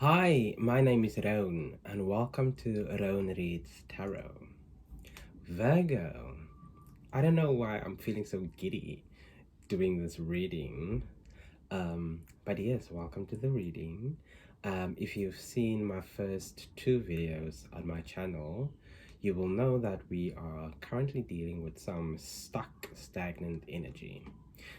Hi, my name is Roan, and welcome to Roan Reads Tarot. Virgo. I don't know why I'm feeling so giddy doing this reading, but yes, welcome to the reading. If you've seen my first two videos on my channel, you will know that we are currently dealing with some stuck, stagnant energy.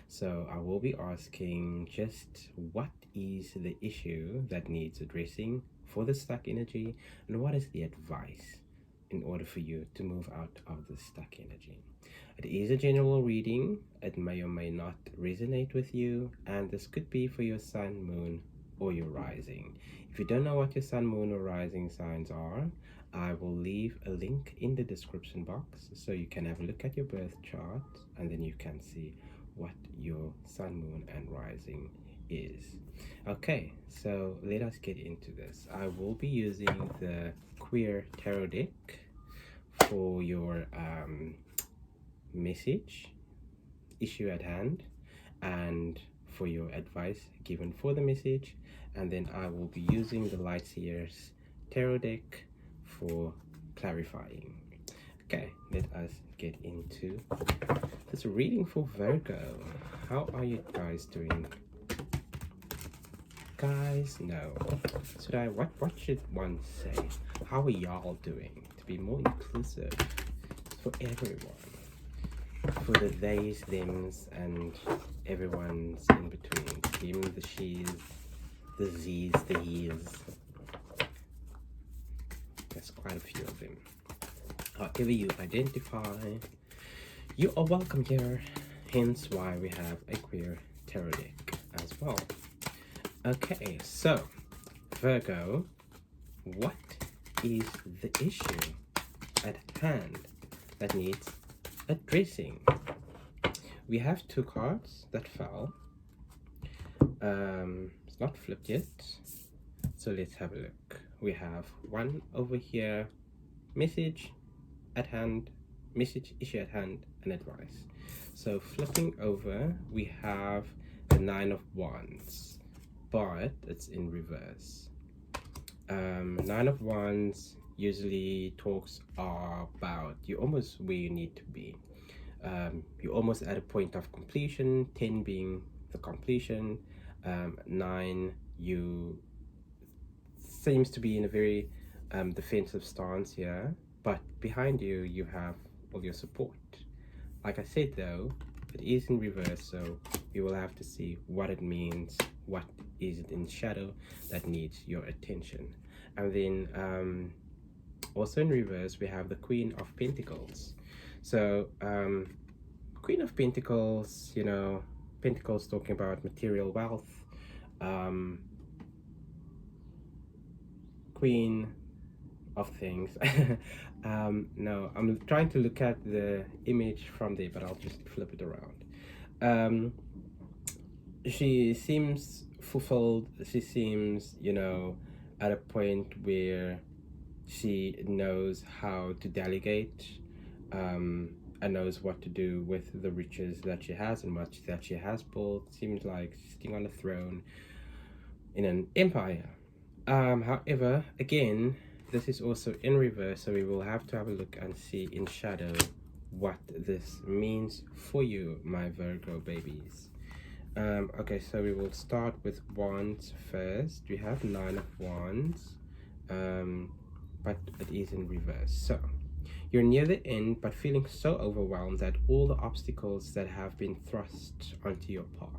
So I will be asking just what is the issue that needs addressing for the stuck energy, and what is the advice in order for you to move out of the stuck energy. It is a general reading. It may or may not resonate with you, and this could be for your sun, moon, or your rising. If you don't know what your sun, moon, or rising signs are, I will leave a link in the description box so you can have a look at your birth chart, and then you can see what your sun, moon, and rising is. Okay, so let us get into this. I will be using the Queer Tarot deck for your message, issue at hand, and for your advice given for the message. And then I will be using the Light Seers Tarot deck for clarifying. Okay, let us get into this reading for Virgo. How are you guys doing? Guys, no. What should one say? How are y'all doing? To be more inclusive for everyone. For the theys, thems, and everyone's in between. Even the she's, the z's, the he's. There's quite a few of them. However you identify, you are welcome here. Hence why we have a queer tarot deck as well. Okay, so Virgo, what is the issue at hand that needs addressing? We have two cards that fell. It's not flipped yet, so let's have a look. We have one over here, message at hand, message, issue at hand, and advice. So flipping over, we have the Nine of Wands, but it's in reverse. Nine of Wands usually talks about you almost where you need to be. You're almost at a point of completion, 10 being the completion. 9, you seems to be in a very defensive stance here, but behind you, you have all your support. Like I said though, it is in reverse, so you will have to see what it means, what is it in shadow that needs your attention. And then also in reverse, we have the Queen of Pentacles. So Queen of Pentacles, you know, Pentacles talking about material wealth. Queen of things. No, I'm trying to look at the image from there, but I'll just flip it around. She seems fulfilled. She seems, you know, at a point where she knows how to delegate, and knows what to do with the riches that she has and what that she has built. Seems like sitting on a throne in an empire. However, again, this is also in reverse, so we will have to have a look and see in shadow what this means for you, my Virgo babies. Okay, so we will start with Wands first. We have Nine of Wands, but it is in reverse. So you're near the end, but feeling so overwhelmed at all the obstacles that have been thrust onto your path.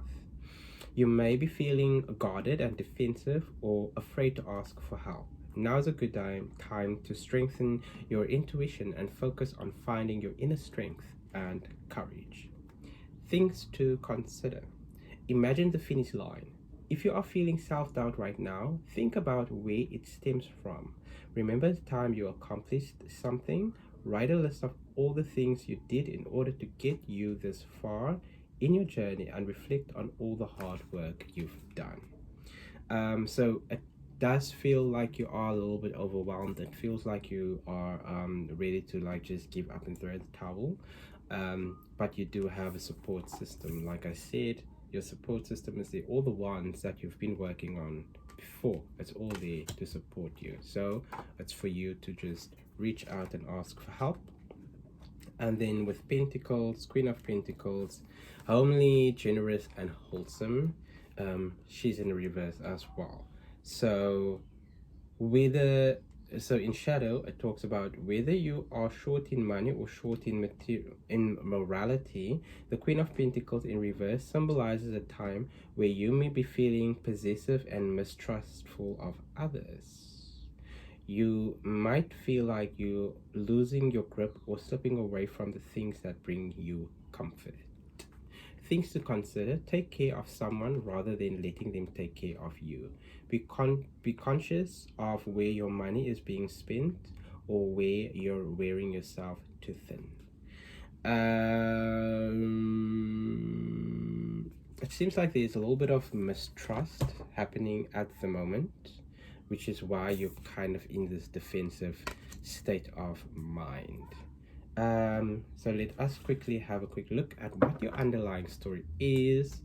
You may be feeling guarded and defensive or afraid to ask for help. Now is a good time to strengthen your intuition and focus on finding your inner strength and courage. Things to consider. Imagine the finish line. If you are feeling self-doubt right now, think about where it stems from. Remember the time you accomplished something. Write a list of all the things you did in order to get you this far in your journey and reflect on all the hard work you've done. So it does feel like you are a little bit overwhelmed. It feels like you are ready to like just give up and throw in the towel. But you do have a support system. Like I said, your support system is all the ones that you've been working on before. It's all there to support you. So it's for you to just reach out and ask for help. And then with Pentacles, Queen of Pentacles, homely, generous, and wholesome. She's in reverse as well. So whether in shadow, it talks about whether you are short in money or short in morality. The Queen of Pentacles in reverse symbolizes a time where you may be feeling possessive and mistrustful of others. You might feel like you're losing your grip or slipping away from the things that bring you comfort. Things to consider: take care of someone rather than letting them take care of you. Be conscious of where your money is being spent or where you're wearing yourself too thin. It seems like there's a little bit of mistrust happening at the moment, which is why you're kind of in this defensive state of mind. So let us quickly have a quick look at what your underlying story is.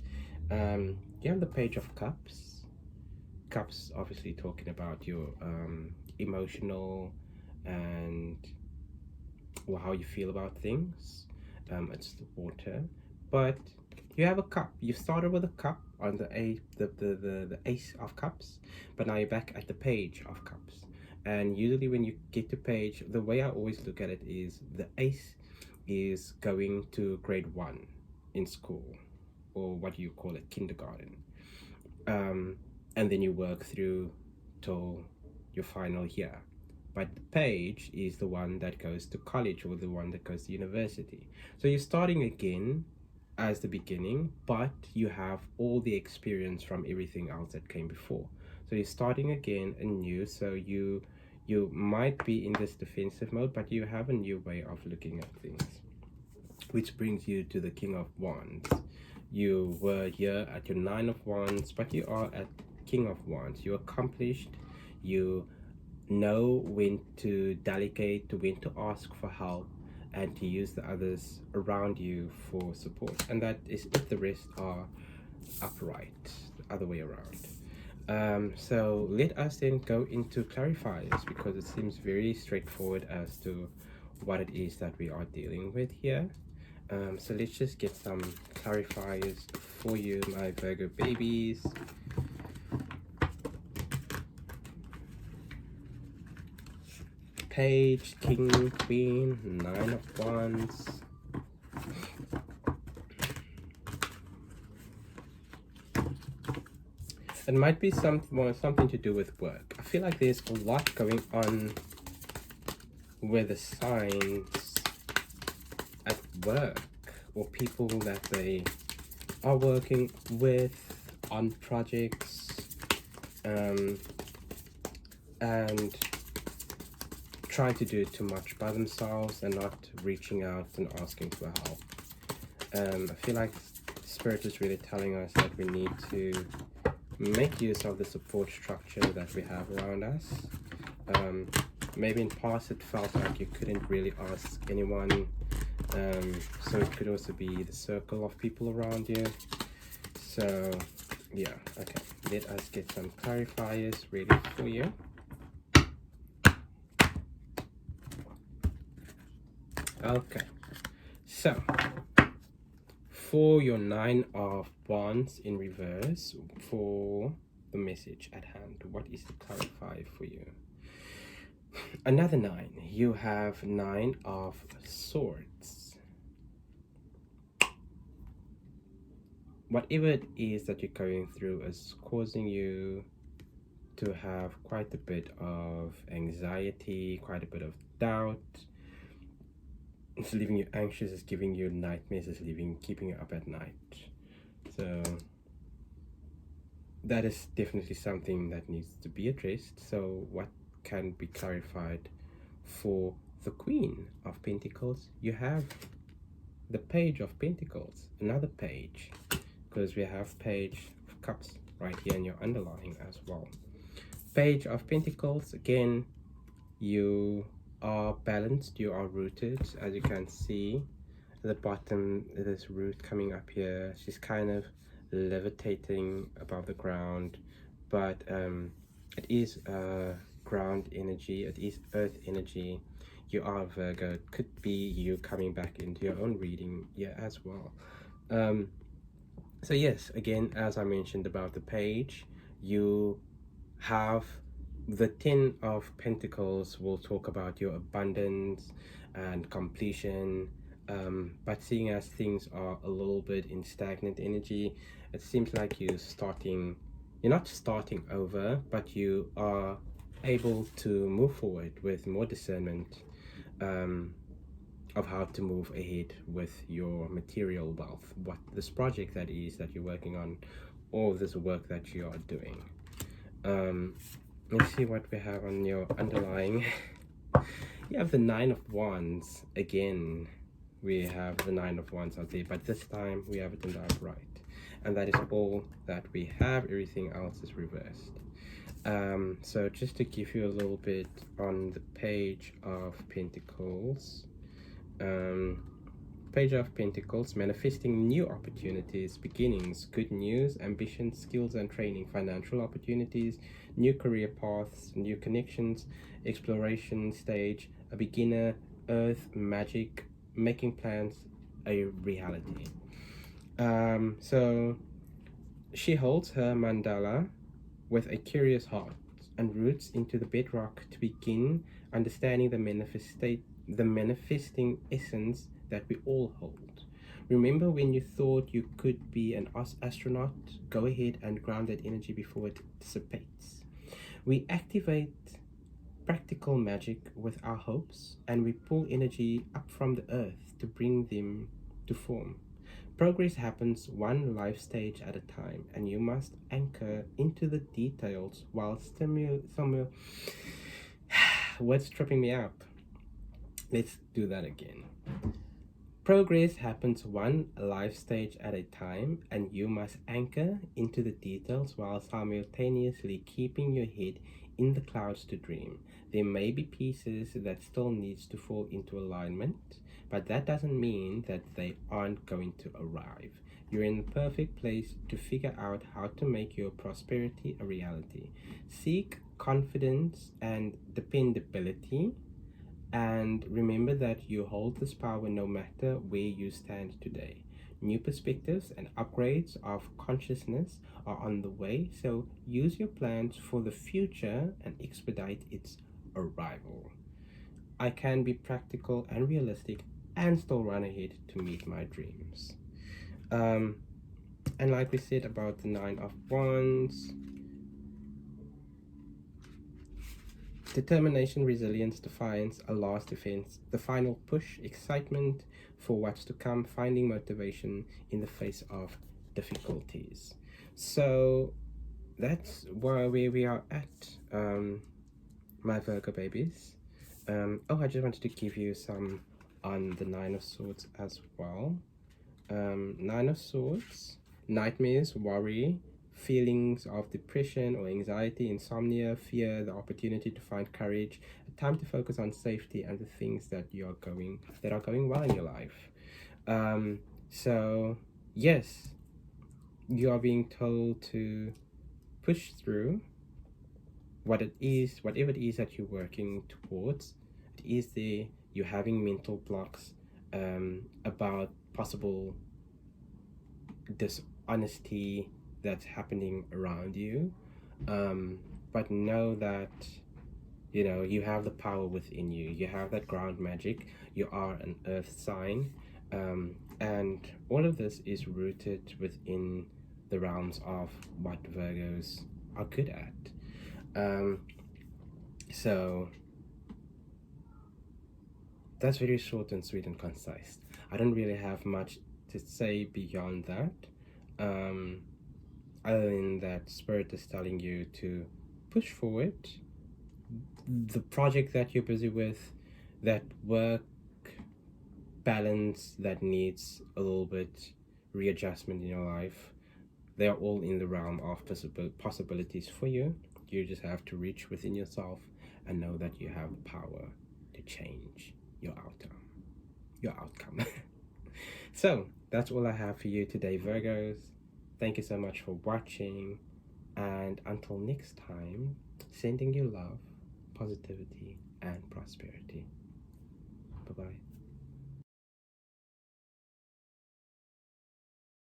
You have the Page of Cups. Cups obviously talking about your emotional and how you feel about things. It's the water, but you have a cup. You started with a cup on the Ace of Cups, but now you're back at the Page of Cups. And usually when you get to page, the way I always look at it is the ace is going to grade 1 in school, or what do you call it, kindergarten. And then you work through till your final year. But the page is the one that goes to college, or the one that goes to university. So you're starting again as the beginning, but you have all the experience from everything else that came before. So you're starting again anew. So you might be in this defensive mode, but you have a new way of looking at things, which brings you to the King of Wands. You were here at your 9 of Wands, but you are at King of Wands. You're accomplished. You know when to delegate, when to ask for help, and to use the others around you for support. And that is if the rest are upright, the other way around. So let us then go into clarifiers, because it seems very straightforward as to what it is that we are dealing with here. So let's just get some clarifiers for you, my Virgo babies. Page, King, Queen, 9 of Wands. It might be something to do with work. I feel like there's a lot going on with the signs at work, or people that they are working with on projects, and trying to do too much by themselves and not reaching out and asking for help. I feel like Spirit is really telling us that we need to make use of the support structure that we have around us. Maybe in past it felt like you couldn't really ask anyone, so it could also be the circle of people around you. So yeah, okay, let us get some clarifiers ready for you. Okay, so for your 9 of Wands in reverse, for the message at hand, what is the clarifier for you? Another 9, you have 9 of Swords. Whatever it is that you're going through is causing you to have quite a bit of anxiety, quite a bit of doubt. It's leaving you anxious, it's giving you nightmares, it's keeping you up at night. So that is definitely something that needs to be addressed. So what can be clarified for the Queen of Pentacles? You have the Page of Pentacles, another page, because we have Page of Cups right here in your underlying as well. Page of Pentacles, again, you are balanced, you are rooted. As you can see at the bottom, this root coming up here, she's kind of levitating above the ground, but it is ground energy, it is earth energy. You are Virgo. It could be you coming back into your own reading, yeah, as well. um so yes, again, as I mentioned about the page, you have the 10 of Pentacles will talk about your abundance and completion. But seeing as things are a little bit in stagnant energy, it seems like you're not starting over, but you are able to move forward with more discernment, um, of how to move ahead with your material wealth, what this project that is that you're working on, or this work that you are doing. um, let's see what we have on your underlying. You have the Nine of Wands again. We have the Nine of Wands out there, but this time we have it in the upright, and that is all that we have. Everything else is reversed. So just to give you a little bit on the Page of Pentacles. Page of Pentacles, manifesting new opportunities, beginnings, good news, ambitions, skills and training, financial opportunities, new career paths, new connections, exploration stage, a beginner, earth, magic, making plans, a reality. So she holds her mandala with a curious heart and roots into the bedrock to begin understanding the manifesting essence that we all hold. Remember when you thought you could be an astronaut? Go ahead and ground that energy before it dissipates. We activate practical magic with our hopes, and we pull energy up from the earth to bring them to form. Progress happens one life stage at a time, and you must anchor into the details while what's tripping me up? Let's do that again. Progress happens one life stage at a time, and you must anchor into the details while simultaneously keeping your head in the clouds to dream. There may be pieces that still needs to fall into alignment, but that doesn't mean that they aren't going to arrive. You're in the perfect place to figure out how to make your prosperity a reality. Seek confidence and dependability, and remember that you hold this power no matter where you stand today. New perspectives and upgrades of consciousness are on the way, so use your plans for the future and expedite its arrival. I can be practical and realistic and still run ahead to meet my dreams. And like we said about the Nine of Wands, determination, resilience, defiance, a last defense, the final push, excitement for what's to come, finding motivation in the face of difficulties. So that's where we are at, my Virgo babies. I just wanted to give you some on the Nine of Swords as well. Nine of Swords, nightmares, worry, feelings of depression or anxiety, insomnia, fear, the opportunity to find courage, a time to focus on safety and the things that are going well in your life. So yes, you are being told to push through whatever it is that you're working towards. It is there. You're having mental blocks about possible dishonesty that's happening around you, but know that you have the power within you. You have that ground magic. You are an earth sign, and all of this is rooted within the realms of what Virgos are good at. So that's very short and sweet and concise. I don't really have much to say beyond that, other than that Spirit is telling you to push forward the project that you're busy with, that work balance that needs a little bit readjustment in your life. They're all in the realm of possibilities for you. You just have to reach within yourself and know that you have the power to change your outcome. So that's all I have for you today, Virgos. Thank you so much for watching. And until next time, sending you love, positivity, and prosperity.